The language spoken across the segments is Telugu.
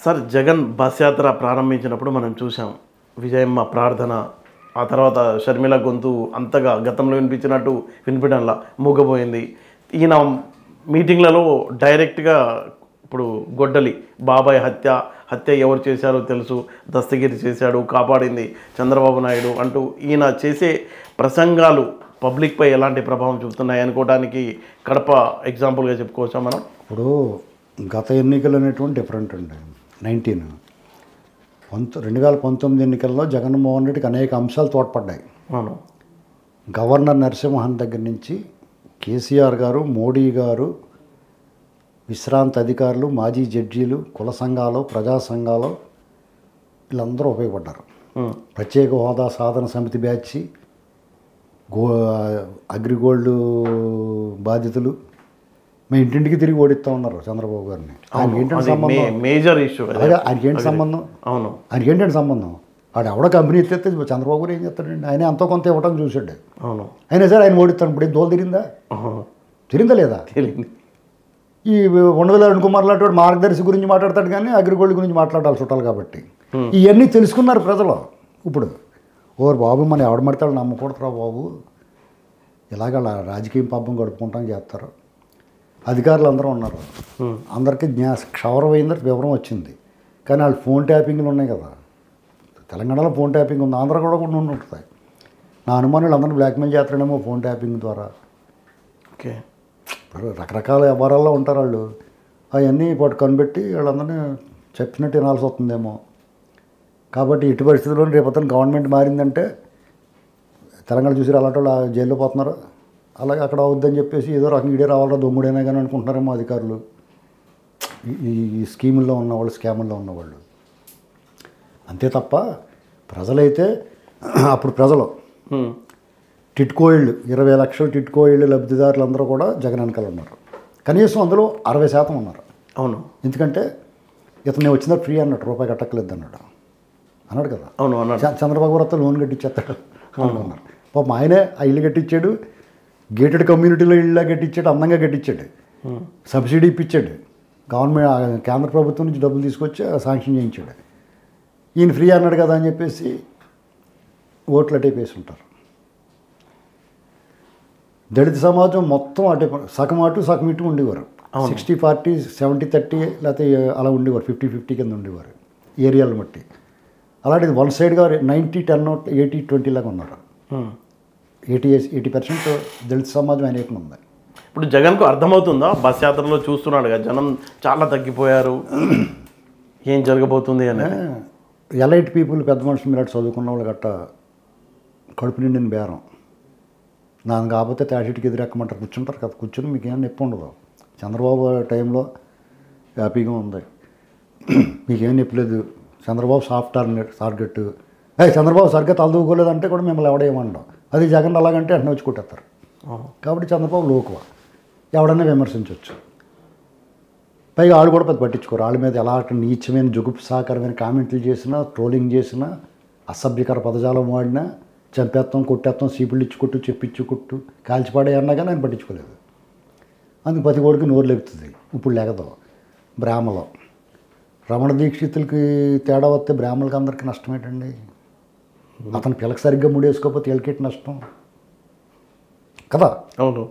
సార్ జగన్ బస్ యాత్ర ప్రారంభించినప్పుడు మనం చూసాం విజయమ్మ ప్రార్థన, ఆ తర్వాత షర్మిల గొంతు అంతగా గతంలో వినిపించినట్టు వినిపించడంలా మూగపోయింది. ఈయన మీటింగ్లలో డైరెక్ట్గా ఇప్పుడు గొడ్డలి బాబాయ్ హత్య ఎవరు చేశారో తెలుసు, దస్తగిరి చేశాడు, కాపాడింది చంద్రబాబు నాయుడు అంటూ ఈయన చేసే ప్రసంగాలు పబ్లిక్పై ఎలాంటి ప్రభావం చూపుతున్నాయి అనుకోవడానికి కడప ఎగ్జాంపుల్గా చెప్పుకోవచ్చా మనం? ఇప్పుడు గత ఎన్నికలు అనేటువంటి డిఫరెంట్ అండి. 2019 ఎన్నికల్లో జగన్మోహన్ రెడ్డికి అనేక అంశాలు తోడ్పడ్డాయి. అవును. గవర్నర్ నరసింహన్ దగ్గర నుంచి కేసీఆర్ గారు, మోడీ గారు, విశ్రాంత అధికారులు, మాజీ జడ్జీలు, కుల సంఘాలు, ప్రజా సంఘాలు వీళ్ళందరూ ఉపయోగపడ్డారు. ప్రత్యేక హోదా సాధన సమితి బ్యాచ్, అగ్రిగోల్డ్ బాధితులు మేము ఇంటింటికి తిరిగి ఓడిస్తూ ఉన్నారు చంద్రబాబు గారిని. ఆయనకి ఏంటంటే సంబంధం, మేజర్ ఇష్యూ. ఆయనకి ఏంటి సంబంధం? అవును, ఆయనకి ఏంటంటే సంబంధం. ఆడు ఎవడో కంపెనీ ఎత్తే చంద్రబాబు గారు ఏం చేస్తాడండి? ఆయన ఎంతో కొంత ఇవ్వటం చూసాడు. అవును. అయినా సరే ఆయన ఓడిస్తాడు. ఇప్పుడు ఏం దోలు తిరిందా? తిరిందా లేదా? తెలియదు. ఈ ఉండవల్లి అరుణ్ కుమార్ లాంటి వాడు మార్గదర్శి గురించి మాట్లాడతాడు కానీ అగ్రిగోల్డ్ గురించి మాట్లాడాలి చుట్టాలు కాబట్టి. ఇవన్నీ తెలుసుకున్నారు ప్రజలు. ఇప్పుడు ఓరు బాబు మనం ఎవడ మడతాడు నమ్మకూడదురా బాబు, ఇలాగ రాజకీయం పాపం గడుపుకుంటాం చేస్తారు. అధికారులు అందరూ ఉన్నారు, అందరికీ క్షవరమైంది వివరం వచ్చింది. కానీ వాళ్ళు ఫోన్ ట్యాపింగ్లు ఉన్నాయి కదా, తెలంగాణలో ఫోన్ ట్యాపింగ్ ఉంది, ఆంధ్ర కూడా ఉంటుంది. నా అనుమానులు అందరూ బ్లాక్మెయిల్ చేస్తాడేమో ఫోన్ ట్యాపింగ్ ద్వారా. ఓకే, రకరకాల వ్యవహారాల్లో ఉంటారు వాళ్ళు. అవన్నీ ఇప్పుడు కనిపెట్టి వాళ్ళందరినీ చెప్పినట్టు వినాల్సి వస్తుందేమో. కాబట్టి ఇటు పరిస్థితుల్లో రేపొద్దున గవర్నమెంట్ మారిందంటే తెలంగాణ చూసి అలాంటి వాళ్ళు జైల్లో పోతున్నారు. అలాగే అక్కడ అవుద్దని చెప్పేసి ఏదో రకంగా ఇడే రావాలా దొమ్ముడైనా కానీ అనుకుంటున్నారేమో అధికారులు, ఈ స్కీముల్లో ఉన్నవాళ్ళు, స్కాముల్లో ఉన్నవాళ్ళు. అంతే తప్ప ప్రజలైతే అప్పుడు ప్రజలు టిట్కో ఇళ్ళు 20 లక్షల టిట్కో ఇళ్ళు లబ్ధిదారులు అందరూ కూడా జగన్ వెనకాల ఉన్నారు. కనీసం అందులో 60% ఉన్నారు. అవును. ఎందుకంటే ఇతను వచ్చిన ఫ్రీ అన్నట్టు, రూపాయి కట్టక్కలేదు అన్నాడు కదా. అవును అన్నాడు. చంద్రబాబు గారు లోన్ కట్టించేస్తాడు అనుకున్నారు. పాపం ఆయనే ఆ ఇల్లు కట్టించాడు, గేటెడ్ కమ్యూనిటీలో ఇళ్ళ కట్టించాడు, అందంగా కట్టించాడు, సబ్సిడీ ఇప్పించాడు, గవర్నమెంట్ కేంద్ర ప్రభుత్వం నుంచి డబ్బులు తీసుకొచ్చి శాంక్షన్ చేయించాడు. ఈయన ఫ్రీ అన్నాడు కదా అని చెప్పేసి ఓట్లు అటేపేసి ఉంటారు. దళిత సమాజం మొత్తం అటే సగం అటు సగం ఇటు ఉండేవారు. 60-40, 70-30 లేకపోతే అలా ఉండేవారు. 50-50 కింద ఉండేవారు ఏరియాలను బట్టి. అలాంటిది వన్ సైడ్గా 90-10, 80-20 లాగా ఉన్నారు. 80% దళిత సమాజం అనేకం ఉంది. ఇప్పుడు జగన్కు అర్థమవుతుందా? బస్ యాత్రలో చూస్తున్నాడు కదా, జనం చాలా తగ్గిపోయారు, ఏం జరగబోతుంది అని. ఎలైట్ పీపుల్, పెద్ద మనుషులు, మీరు అటు చదువుకున్న వాళ్ళు గట్ట కడుపు నిండిన బేరం. నాకు కాకపోతే తాషీట్కి ఎదురెక్కమంటారు, కూర్చుంటారు కదా, కూర్చొని మీకు ఏం నొప్పి ఉండదు. చంద్రబాబు టైంలో హ్యాపీగా ఉంది, మీకేం నొప్పి లేదు. చంద్రబాబు సాఫ్ట్ టార్గెట్, చంద్రబాబు సరిగ్గా తలదూకోలేదు అంటే కూడా మిమ్మల్ని ఎవడేమంటాం. అది జగన్ అలాగంటే అట్లా వచ్చి కొట్టేస్తారు. కాబట్టి చంద్రబాబు లోకువ, ఎవడన్నా విమర్శించవచ్చు. పైగా వాళ్ళు కూడా పెద్ద పట్టించుకోరు. వాళ్ళ మీద ఎలా నీచమైన జుగుప్సాకరమైన కామెంట్లు చేసినా, ట్రోలింగ్ చేసినా, అసభ్యకర పదజాలం వాడినా, చంపేస్తాం, కొట్టేస్తాం, సీపులు ఇచ్చి కొట్టు, చెప్పిచ్చి కొట్టు, కాల్చిపాడే అన్నా కానీ ఆయన పట్టించుకోలేదు. అందుకు ప్రతి కోడికి నోరు లెగుతుంది. ఇప్పుడు లేకదో బ్రాహ్మలో రమణ దీక్షితులకి తేడా వస్తే బ్రాహ్మణులకి అందరికీ నష్టం ఏంటండి? అతను పిల్లకి సరిగ్గా ముడేసుకోకపోతే వీళ్ళకేంటి నష్టం కదా? అవును.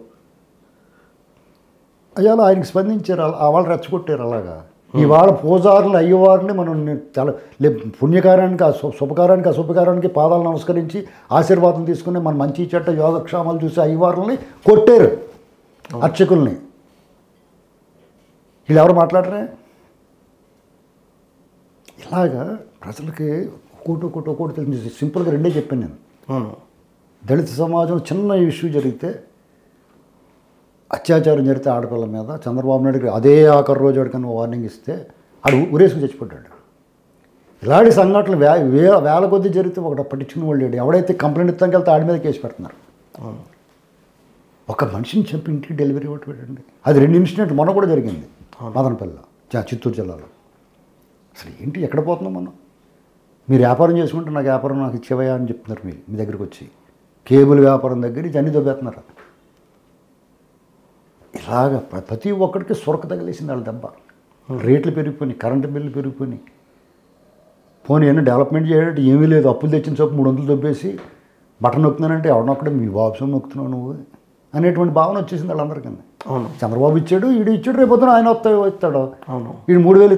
అయ్యా ఆయనకి స్పందించారు, వాళ్ళు రెచ్చగొట్టారు. అలాగా ఇవాళ పూజారులు అయ్యవారిని మనం పుణ్యకార్యానికి, శుభకార్యానికి, అశుభకార్యానికి పాదాలు నమస్కరించి ఆశీర్వాదం తీసుకుని మన మంచి చెడ్డ యోగక్షేమాలు చూసి అయ్యవారుల్ని కొట్టారు, అర్చకుల్ని. వీళ్ళు ఎవరు మాట్లాడరే? ఇలాగా ప్రజలకి ఒక్కోటి తెలిసి సింపుల్గా రెండే చెప్పాను నేను. దళిత సమాజం చిన్న ఇష్యూ జరిగితే, అత్యాచారం జరిగితే ఆడపిల్ల మీద చంద్రబాబు నాయుడుకి అదే ఆఖరి రోజు వాడికన్నా వార్నింగ్ ఇస్తే ఆడు ఉరేసుకు చచ్చిపోతాడు. ఇలాంటి సంఘటనలు వేల కొద్దీ జరిగితే ఒకటి పట్టించుకుని వాళ్ళు లేడు. ఎవడైతే కంప్లైంట్ ఇస్తానికి వెళ్తే ఆడి మీద కేసు పెడుతున్నారు. ఒక మనిషిని చెప్పి ఇంటికి డెలివరీ ఇవ్వటం పెట్టండి. అది 2 ఇన్సిడెంట్లు మొన్న కూడా జరిగింది మదనపల్లిలో, చిత్తూరు జిల్లాలో. అసలు ఏంటి, ఎక్కడ పోతున్నాం మనం? మీరు వ్యాపారం చేసుకుంటే నాకు వ్యాపారం నాకు ఇచ్చేవయా అని చెప్తున్నారు. మీ దగ్గరికి వచ్చి కేబుల్ వ్యాపారం దగ్గర ఇవన్నీ దొబ్బేస్తున్నారు. ఇలాగ ప్రతి ఒక్కడికి సొరక తగిలేసింది వాళ్ళ దెబ్బ. రేట్లు పెరిగిపోయినాయి, కరెంటు బిల్లు పెరిగిపోయినాయి. పోనీ ఏమైనా డెవలప్మెంట్ చేయడానికి ఏమీ లేదు, అప్పులు తెచ్చిన చోపు 300 దొబ్బేసి బటన్ నొక్కుతున్నానంటే ఎవడనొక్కడే మీ బాబు నొక్కుతున్నావు నువ్వు అనేటువంటి భావన వచ్చేసింది వాళ్ళందరికీ. అవును, చంద్రబాబు ఇచ్చాడు, ఈడు ఇచ్చాడు, రేపు పొద్దున ఆయన ఇస్తాడు. అవును, ఈడు 3000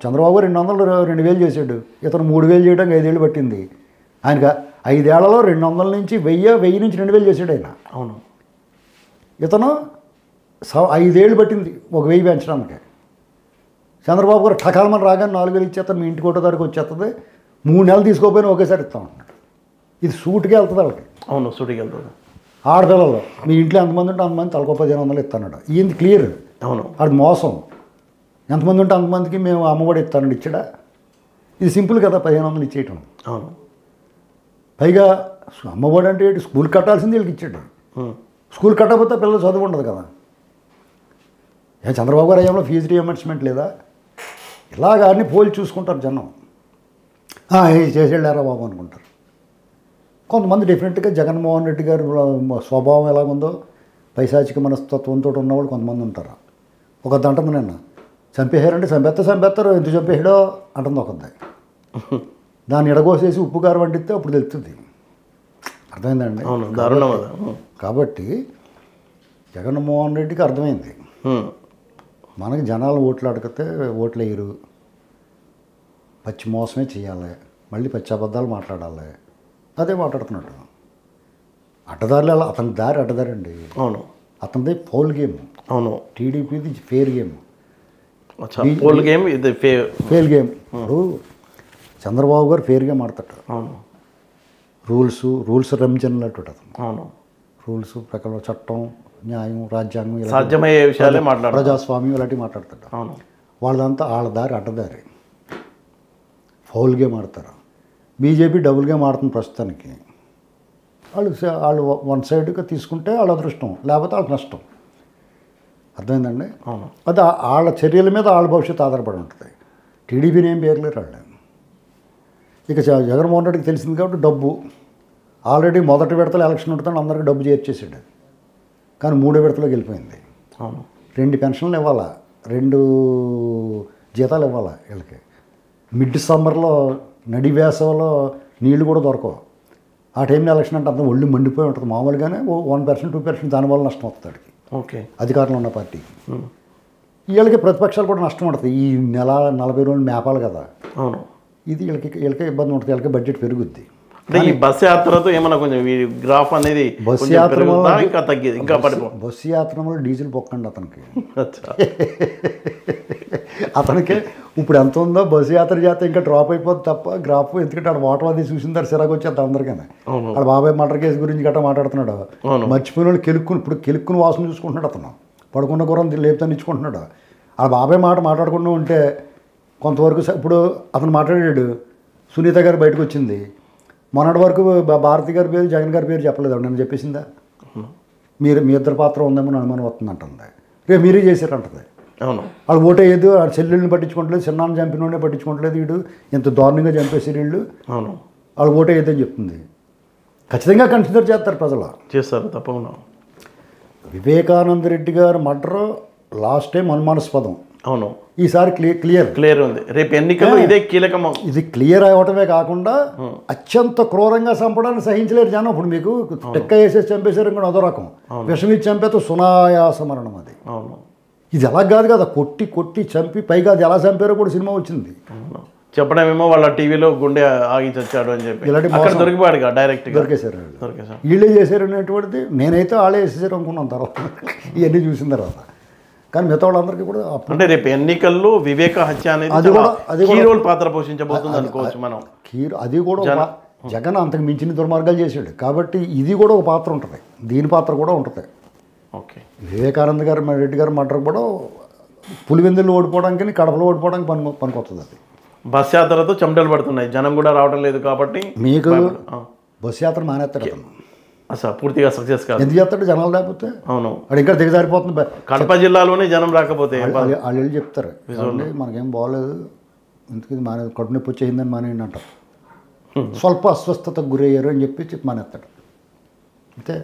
చంద్రబాబు 200 2000 చేశాడు, ఇతను 3000 చేయడానికి 5 ఏళ్ళు పట్టింది. ఆయనకి 5 ఏళ్లలో 200 నుంచి 1000 నుంచి 2000 చేశాడు ఆయన. అవును, ఇతను 5 ఏళ్ళు పట్టింది 1000 పెంచడానికి. చంద్రబాబు గారు ఠకాలమని రాగానే 4000 ఇచ్చేస్తాను, మీ ఇంటికి ఒకటో తారీఖు వచ్చేస్తుంది, 3 నెలలు తీసుకోకపోయినా ఒకేసారి ఇస్తామన్నాడు. ఇది సూటుకే వెళ్తుంది వాళ్ళకి. అవును, సూటికి వెళ్తుంది. ఆడపిల్లలు మీ ఇంట్లో ఎంతమంది ఉంటే అంతమంది తలకో 1500 ఇస్తాడు. ఈయనది క్లియర్. అవును, అది మోసం. ఎంతమంది ఉంటే అంతమందికి మేము అమ్మఒడి ఇస్తానండి ఇచ్చాడా? ఇది సింపుల్ కదా 1500 ఇచ్చేయటం. అవును, పైగా అమ్మఒడి అంటే స్కూల్ కట్టాల్సింది వీళ్ళకి ఇచ్చాడు. స్కూల్ కట్టకపోతే పిల్లలు చదువు ఉండదు కదా. చంద్రబాబు గారు అయ్యంలో ఫీజు రియంబర్స్మెంట్ లేదా? ఇలాగ అన్ని పోల్చి చూసుకుంటారు జనం. చేసేళ్ళారా బాబు అనుకుంటారు. కొంతమంది డెఫినెట్గా జగన్మోహన్ రెడ్డి గారి స్వభావం ఎలాగుందో పైశాచిక మనస్తత్వంతో ఉన్నవాళ్ళు కొంతమంది ఉంటారు. ఒక అంటుంది నిన్న చంపేశారంటే చంపేస్తారు, ఎందుకు చంపేసాడో అంటుంది ఒకది. దాన్ని ఎడగోసేసి ఉప్పు కారం వండితే అప్పుడు తెలుస్తుంది. అర్థమైందండి? కాబట్టి జగన్మోహన్ రెడ్డికి అర్థమైంది మనకి జనాలు ఓట్లు అడిగితే ఓట్లు వేయరు, పచ్చి మోసమే చేయాలి, మళ్ళీ పచ్చి అబద్ధాలు మాట్లాడాలి, అదే మాట్లాడుతున్నాడు. అడ్డదారులు అలా అతని దారి అడ్డదారండి. అవును, అతనిది ఫౌల్ గేమ్. అవును, టీడీపీది ఫెయిర్ గేమ్. Fail game. ఇప్పుడు చంద్రబాబు గారు ఫెయిర్ గేమ్ ఆడతాడు. అవును, రూల్స్ రంజన్లట్టు అతను. అవును, రూల్స్ ప్రకారం చట్టం, న్యాయం, రాజ్యాంగం, సాధ్యమయ్యే విషయాలే మాట్లాడతాడు. ప్రజాస్వామ్యం ఇలాంటివి మాట్లాడతాడు. అవును, వాళ్ళదంతా వాళ్ళ దారి అడ్డదారి, ఫౌల్ గేమ్ ఆడతారు. బీజేపీ డబుల్ గేమ్ ఆడుతుంది ప్రస్తుతానికి. వాళ్ళు వన్ సైడ్గా తీసుకుంటే వాళ్ళ అదృష్టం, లేకపోతే వాళ్ళకి నష్టం. అర్థమైందండి? అవును, అది వాళ్ళ చర్యల మీద వాళ్ళ భవిష్యత్తు ఆధారపడి ఉంటుంది. టీడీపీని ఏం పేర్లేరు వాళ్ళు. ఇక జగన్మోహన్ రెడ్డికి తెలిసింది కాబట్టి డబ్బు ఆల్రెడీ మొదటి విడతలో ఎలక్షన్ ఉంటుందని అందరికీ డబ్బు చేర్చేసాడు. కానీ 3వ విడతలోకి వెళ్ళిపోయింది. అవును, 2 పెన్షన్లు ఇవ్వాలా, 2 జీతాలు ఇవ్వాలా వీళ్ళకి. మిడ్ సమ్మర్లో నడి వేసవిలో నీళ్లు కూడా దొరకవు. ఆ టైంలో ఎలక్షన్ అంటే అంత ఒళ్ళు మండిపోయి ఉంటుంది. మామూలుగానే 1% 2% దానివల్ల నష్టం వస్తుంది ఓకే అధికారంలో ఉన్న పార్టీకి. వీళ్ళకి ప్రతిపక్షాలు కూడా నష్టం ఉంటుంది. ఈ నెల 40 రోజులు మేపాలి కదా. అవును, ఇది వీళ్ళకే ఇబ్బంది ఉంటుంది. వీళ్ళకి బడ్జెట్ పెరుగుద్ది. అంటే ఈ బస్ యాత్రతో ఏమన్నా కొంచెం గ్రాఫ్ అనేది బస్సు యాత్ర ఇంకా తగ్గింది, ఇంకా పడిపో. బస్సు యాత్రలో డీజిల్ పొక్కండి అతనికి. అతనికి ఇప్పుడు ఎంత ఉందో బస్సు యాత్ర చేస్తే ఇంకా డ్రాప్ అయిపోతుంది తప్ప గ్రాఫ్. ఎందుకంటే ఆడ వాటర్ అది చూసిన సిరాకు వచ్చేది అందరికీ. ఆడ బాబాయ్ మర్డర్ కేసు గురించి గట్రా మాట్లాడుతున్నాడు. మర్చిపోయిన వాళ్ళు కెలుక్కుని వాసన చూసుకుంటున్నాడు. అతను పడుకున్న గురం లేపుతాను ఇచ్చుకుంటున్నాడు. ఆ బాబాయ్ మాట్లాడుకుంటూ ఉంటే కొంతవరకు ఇప్పుడు అతను మాట్లాడాడు. సునీత గారు బయటకు వచ్చింది. మొన్నటి వరకు భారతి గారి పేరు, జగన్ గారి పేరు చెప్పలేదు. నేను చెప్పేసిందా? మీ ఇద్దరు పాత్ర ఉందేమో అనుమానం వస్తుంది అంటుంది. రేపు మీరే చేశారంటుంది. అవును, వాళ్ళు ఓటేయద్దు, ఆ చెల్లెళ్ళని పట్టించుకోవట్లేదు, చిన్నాన్ని చంపినోడే పట్టించుకోవట్లేదు, వీడు ఎంత దారుణంగా చంపేసారు వీళ్ళు, అవును, వాళ్ళు ఓటేయద్దని చెప్తుంది. ఖచ్చితంగా కన్సిడర్ చేస్తారు ప్రజలు, చేస్తారు తప్పకుండా. వివేకానంద రెడ్డి గారు మర్డర్ లాస్ట్ టైం అనుమానాస్పదం. అవును, ఈసారి క్లియర్ ఉంది. రేపు ఎన్నికలు ఇదే కీలకం. ఇది క్లియర్ అవ్వటమే కాకుండా అత్యంత క్రూరంగా చంపడాన్ని సహించలేరు జనం. ఇప్పుడు మీకు టెక్క వేసేసి చంపేశారు ఇంకొక అదో రకం, విషం ఇచ్చి చంపేతో సునాయాస మరణం అది. అవును, ఇది ఎలా కాదు కదా, కొట్టి చంపి పైగా అది ఎలా చంపారో కూడా సినిమా వచ్చింది. చెప్పడమేమో వాళ్ళ టీవీలో గుండె ఆగి చచ్చాడు అని చెప్పి ఇలాంటి దొరికిపోయాడు డైరెక్ట్ దొరికేశారు. వీళ్ళే చేశారు అనేటువంటిది నేనైతే వాళ్ళే వేసేసారు అనుకున్నాను తర్వాత ఇవన్నీ చూసిన తర్వాత. కానీ మిగతా వాళ్ళందరికీ కూడా అంటే రేపు ఎన్నికల్లో వివేక హత్య అనేది హీరోల పాత్ర పోషించబోతుంది అనుకోవచ్చు మనం. అది కూడా జగన్ అంతకు మించిన దుర్మార్గాలు చేశాడు కాబట్టి ఇది కూడా ఒక పాత్ర ఉంటుంది, దీని పాత్ర కూడా ఉంటుంది. ఓకే, వివేకానంద గారు రెడ్డి గారు మర్డర్ కూడా పులివెందులు ఓడిపోవడానికి, కడపలో ఓడిపోవడానికి పనికొస్తుంది. అది బస్ యాత్రతో చెమటలు పడుతున్నాయి, జనం కూడా రావడం లేదు కాబట్టి మీకు బస్ యాత్ర మానేస్తాడు అతను. అసలు పూర్తిగా సక్సెస్ కాదు. ఎందుకు చేస్తాడు జనాలు లేకపోతే? అవును, అది ఇంకా దిగజారిపోతుంది. కడప జిల్లాలోనే జనం రాకపోతే వాళ్ళు వెళ్ళి చెప్తారు మనకేం బాగోలేదు, ఎందుకు ఇది మానే, కడుపు నొప్పి వచ్చేసిందని మానేయండి అంటారు. స్వల్ప అస్వస్థతకు గురయ్యారు అని చెప్పి మానేస్తాడు అంతే.